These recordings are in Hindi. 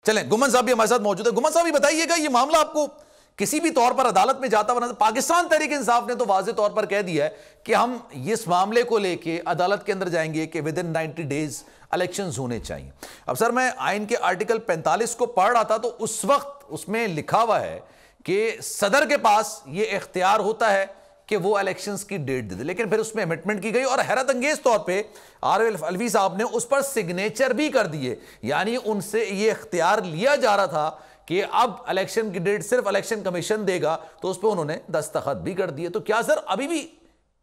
चलें, गुमन साहब भी हमारे साथ मौजूद है। गुमन साहब, ये बताइएगा, ये मामला आपको किसी भी तौर पर अदालत में जाता हुआ, पाकिस्तान तहरीक इंसाफ ने तो वाज़े तौर पर कह दिया है कि हम इस मामले को लेके अदालत के अंदर जाएंगे कि विद इन 90 डेज इलेक्शंस होने चाहिए। अब सर, मैं आइन के आर्टिकल 45 को पढ़ रहा था तो उस वक्त उसमें लिखा हुआ है कि सदर के पास ये इख्तियार होता है कि वो इलेक्शंस की डेट दे दे, लेकिन फिर उसमें अमेंडमेंट की गई और हैरत अंगेज तौर पे आरिफ अलवी साहब ने उस पर सिग्नेचर भी कर दिए। यानी उनसे ये इख्तियार लिया जा रहा था कि अब इलेक्शन की डेट सिर्फ इलेक्शन कमीशन देगा, तो उस पर उन्होंने दस्तखत भी कर दिए। तो क्या सर अभी भी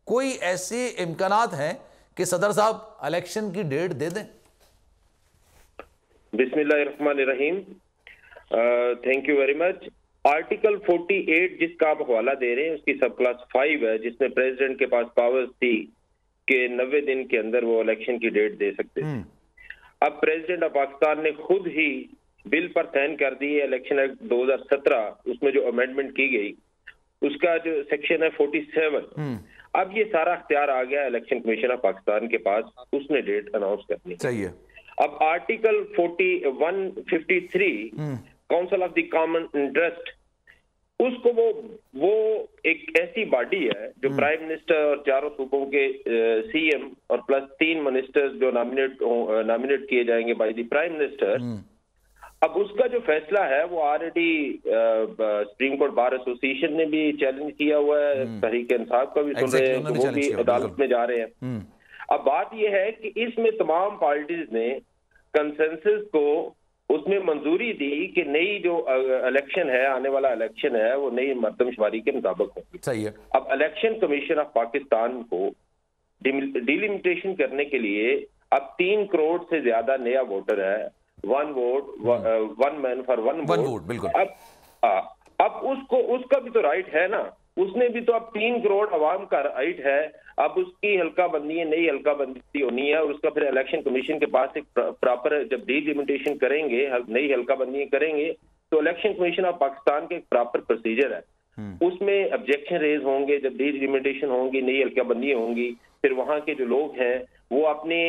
कोई ऐसे इम्कानात हैं कि सदर साहब इलेक्शन की डेट दे दें? बिस्मिल्लाहिर्रहमानिर्रहीम, thank you very much. Article 48 जिसका आप हवाला दे रहे हैं उसकी सब क्लास 5 है, जिसमें प्रेसिडेंट के पास पावर्स थी कि 90 दिन के अंदर वो इलेक्शन की डेट दे सकते थे। अब प्रेसिडेंट ऑफ पाकिस्तान ने खुद ही बिल पर साइन कर दी है, इलेक्शन एक्ट 2017, उसमें जो अमेंडमेंट की गई उसका जो सेक्शन है 47। अब ये सारा अख्तियार आ गया इलेक्शन कमीशन ऑफ पाकिस्तान के पास, उसने डेट अनाउंस करनी चाहिए। अब article 153 council of the common interest, उसको वो एक ऐसी बॉडी है जो प्राइम मिनिस्टर और चारों सूबों के सीएम और प्लस 3 मिनिस्टर्स जो नॉमिनेट किए जाएंगे बाय द प्राइम मिनिस्टर। अब उसका जो फैसला है वो already supreme court bar association ने भी चैलेंज किया हुआ है, तहरीक इंसाफ का भी सुन रहे हैं, तो वो भी अदालत में जा रहे हैं। अब बात यह है कि इसमें तमाम पार्टीज ने कंसेंसस को उसमें मंजूरी दी कि नई जो इलेक्शन है, आने वाला इलेक्शन है, वो नई मर्दमशुमारी के मुताबिक होगी। सही है। अब इलेक्शन कमीशन ऑफ पाकिस्तान को डिलिमिटेशन करने के लिए अब 3 करोड़ से ज्यादा नया वोटर है, 1 वोट 1 मैन फॉर 1 वोट। बिल्कुल। अब उसका भी तो राइट है ना, उसने भी तो अब 3 करोड़ अवाम का राइट है। अब उसकी हल्का बंदी है, नई हल्का बंदी होनी है और उसका फिर इलेक्शन कमीशन के पास एक प्रॉपर, जब डिलिमिटेशन करेंगे, नई हल्का बंदी करेंगे, तो इलेक्शन कमीशन ऑफ पाकिस्तान के एक प्रॉपर प्रोसीजर है, उसमें ऑब्जेक्शन रेज होंगे, जब डिलिमिटेशन होंगी, नई हल्का बंदी होंगी, फिर वहां के जो लोग हैं वो अपने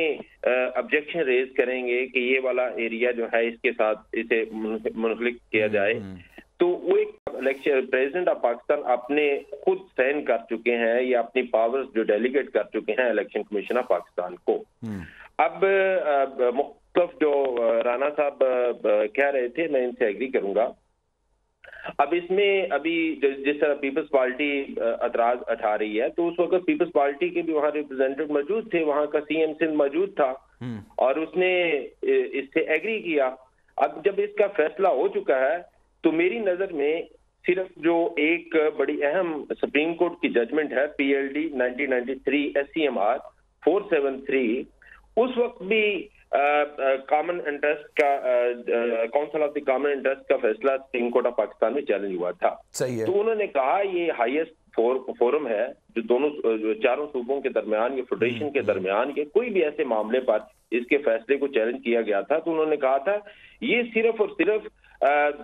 ऑब्जेक्शन रेज करेंगे कि ये वाला एरिया जो है इसके साथ इसे मुनसलिक किया जाए। तो वो एक इलेक्शन प्रेसिडेंट ऑफ पाकिस्तान अपने खुद साइन कर चुके हैं या अपनी पावर्स जो डेलीगेट कर चुके हैं इलेक्शन कमीशन ऑफ पाकिस्तान को। अब मुख्तलिफ जो राना साहब कह रहे थे, मैं इनसे एग्री करूंगा। अब इसमें अभी जिस तरह पीपल्स पार्टी एतराज उठा रही है, तो उस वक्त पीपल्स पार्टी के भी वहां रिप्रेजेंटेटिव मौजूद थे, वहां का सीएम सिंध मौजूद था और उसने इससे एग्री किया। अब जब इसका फैसला हो चुका है तो मेरी नजर में सिर्फ जो एक बड़ी अहम सुप्रीम कोर्ट की जजमेंट है PLD 1993 SCMR 473, उस वक्त भी कॉमन इंटरेस्ट का council of the common interest का फैसला सुप्रीम कोर्ट ऑफ पाकिस्तान में चैलेंज हुआ था। सही है। तो उन्होंने कहा ये हाईएस्ट फोरम है जो दोनों चारों सूबों के दरमियान या फेडरेशन के दरमियान के कोई भी ऐसे मामले पर इसके फैसले को चैलेंज किया गया था। तो उन्होंने कहा था ये सिर्फ और सिर्फ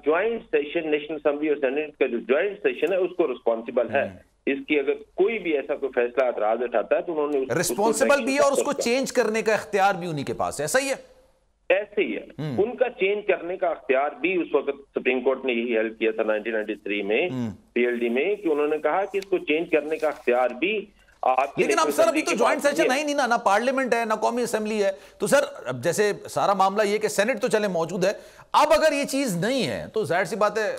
ज्वाइंट सेशन नेशनल असेंबली और सेनेट का जो ज्वाइंट सेशन है उसको रिस्पॉन्सिबल है। इसकी अगर कोई भी ऐसा कोई फैसला एतराज उठाता है तो उन्होंने रिस्पॉन्सिबल भी है और उसको चेंज करने का इख्तियार भी उन्हीं के पास है। ऐसा ही है, ऐसे ही है। उनका चेंज करने का अख्तियार भी उस वक्त सुप्रीम कोर्ट ने यही हेल्प किया था 1993 में PLD में, कि उन्होंने कहा कि इसको चेंज करने का अख्तियार भी आपके। लेकिन अब सर अभी तो ज्वाइंट सेशन है नहीं ना पार्लियामेंट है ना कौमी असेंबली है। तो सर अब जैसे सारा मामला ये कि सेनेट तो चले मौजूद है, अब अगर ये चीज नहीं है तो जाहिर सी बात है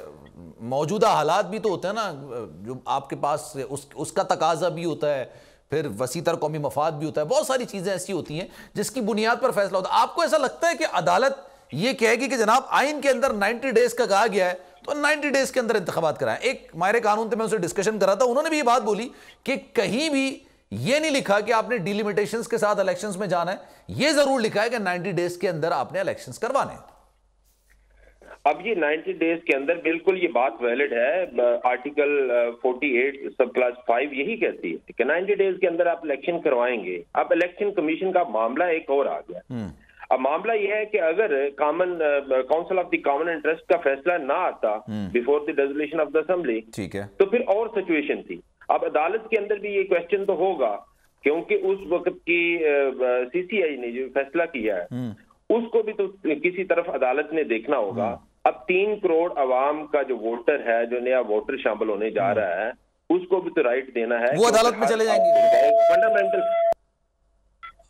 मौजूदा हालात भी तो होते हैं ना, जो आपके पास उसका तकाजा भी होता है, फिर वसीतर कौमी मफाद भी होता है, बहुत सारी चीजें ऐसी होती हैं जिसकी बुनियाद पर फैसला होता है। आपको ऐसा लगता है कि अदालत ये कहेगी कि जनाब आइन के अंदर 90 डेज का कहा गया है तो 90 डेज के अंदर इंतखाबात कराएं? एक माहिर कानून थे, मैं उनसे डिस्कशन कर रहा था, उन्होंने भी ये बात बोली कि कहीं भी ये नहीं लिखा कि आपने डिलिमिटेशंस के साथ इलेक्शंस में जाना है, ये जरूर लिखा है कि 90 डेज के अंदर आपने इलेक्शंस करवाने। अब ये 90 डेज के अंदर बिल्कुल ये बात वैलिड है। आर्टिकल 48 सब क्लास 5 यही कहती है कि 90 डेज के अंदर आप इलेक्शन करवाएंगे। अब इलेक्शन कमीशन का मामला एक और आ गया। अब मामला यह है कि अगर council of the common interest का फैसला ना आता before the resolution of the assembly, ठीक है, तो फिर और सिचुएशन थी। अब अदालत के अंदर भी ये क्वेश्चन तो होगा, क्योंकि उस वक्त की CCI ने जो फैसला किया है उसको भी तो किसी तरफ अदालत ने देखना होगा। अब 3 करोड़ अवाम का जो वोटर है, जो नया वोटर शामिल होने जा रहा है, उसको भी तो राइट देना है। वो अदालत में चले जाएंगे।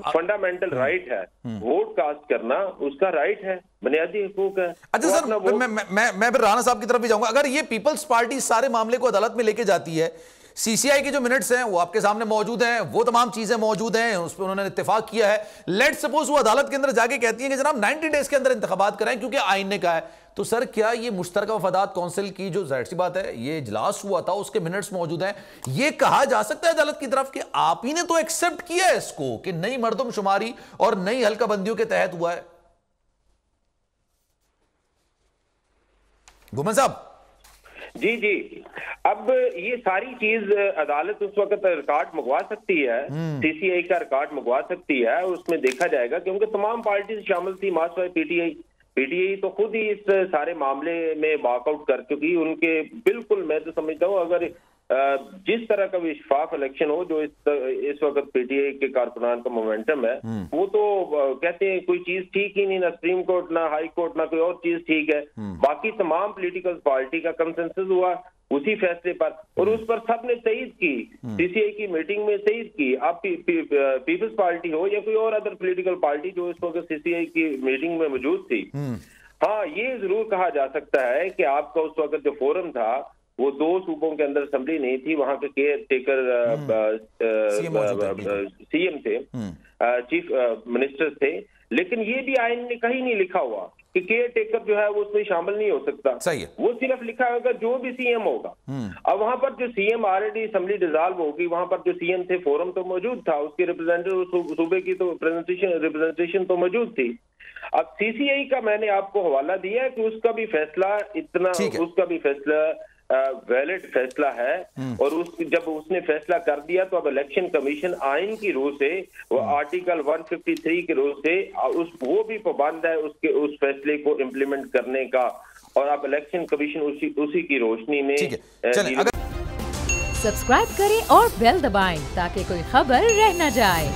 फंडामेंटल राइट है, वोट कास्ट करना उसका राइट है, बुनियादी हुकूक है। अच्छा सर, मैं फिर राणा साहब की तरफ भी जाऊंगा। अगर ये पीपल्स पार्टी सारे मामले को अदालत में लेके जाती है, सीसीआई के जो मिनट्स हैं वो आपके सामने मौजूद हैं, वो तमाम चीजें मौजूद हैं, उस पर उन्होंने इत्तेफाक किया है। लेट सपोज वो अदालत के अंदर जाके कहती है कि जनाब 90 डेज के अंदर इंतखाबात कराएं क्योंकि आईन ने कहा है, तो सर क्या ये मुश्तरका वफादात काउंसिल की जो जाहिर सी बात है ये इजलास हुआ था उसके मिनट्स मौजूद हैं, ये कहा जा सकता है अदालत की तरफ कि आप ही ने तो एक्सेप्ट किया है इसको कि नई मर्दमशुमारी और नई हल्काबंदियों के तहत हुआ है? घुमन साहब जी जी, अब ये सारी चीज अदालत उस वक्त रिकॉर्ड मंगवा सकती है, सीसीआई का रिकॉर्ड मंगवा सकती है, उसमें देखा जाएगा क्योंकि तमाम पार्टी शामिल थी। मार्क्सवादी पीटीआई तो खुद ही इस सारे मामले में वॉकआउट कर चुकी। उनके बिल्कुल, मैं तो समझता हूँ अगर जिस तरह का भी शफाफ इलेक्शन हो जो इस वक्त पीटीआई के कारकुनान का मोमेंटम है, वो तो कहते हैं कोई चीज ठीक ही नहीं, ना सुप्रीम कोर्ट ना हाई कोर्ट ना कोई और चीज ठीक है। बाकी तमाम पॉलिटिकल पार्टी का कंसेंसस हुआ उसी फैसले पर, और उस पर सबने तईद की, सीसीआई की मीटिंग में तईद की। आप पीपल्स पार्टी हो या कोई और अदर पॉलिटिकल पार्टी जो इस वक्त सीसीआई की मीटिंग में मौजूद थी, हाँ ये जरूर कहा जा सकता है कि आपका उस वक्त जो फोरम था वो 2 सूबों के अंदर असेंबली नहीं थी, वहां के केयर टेकर सीएम थे, चीफ मिनिस्टर थे, लेकिन ये भी आईन ने कहीं नहीं लिखा हुआ कि केयर टेकर जो है वो उसमें शामिल नहीं हो सकता। सही है। वो सिर्फ लिखा होगा जो भी सीएम होगा। अब वहां पर जो सीएम ऑलरेडी असेंबली डिसॉल्व होगी, वहां पर जो सीएम थे फोरम तो मौजूद था, उसके रिप्रेजेंटेटिव सूबे की तो रिप्रेजेंटेशन तो मौजूद थी। अब सीसीआई का मैंने आपको हवाला दिया कि उसका भी फैसला उसका भी फैसला वैलिड फैसला है, और जब उसने फैसला कर दिया तो अब इलेक्शन कमीशन आइन की रूह से, वो आर्टिकल 153 के रूह से वो भी पाबंद है उस फैसले को इम्प्लीमेंट करने का, और अब इलेक्शन कमीशन उसी की रोशनी में। सब्सक्राइब करें और बेल दबाएं ताकि कोई खबर रह न जाए।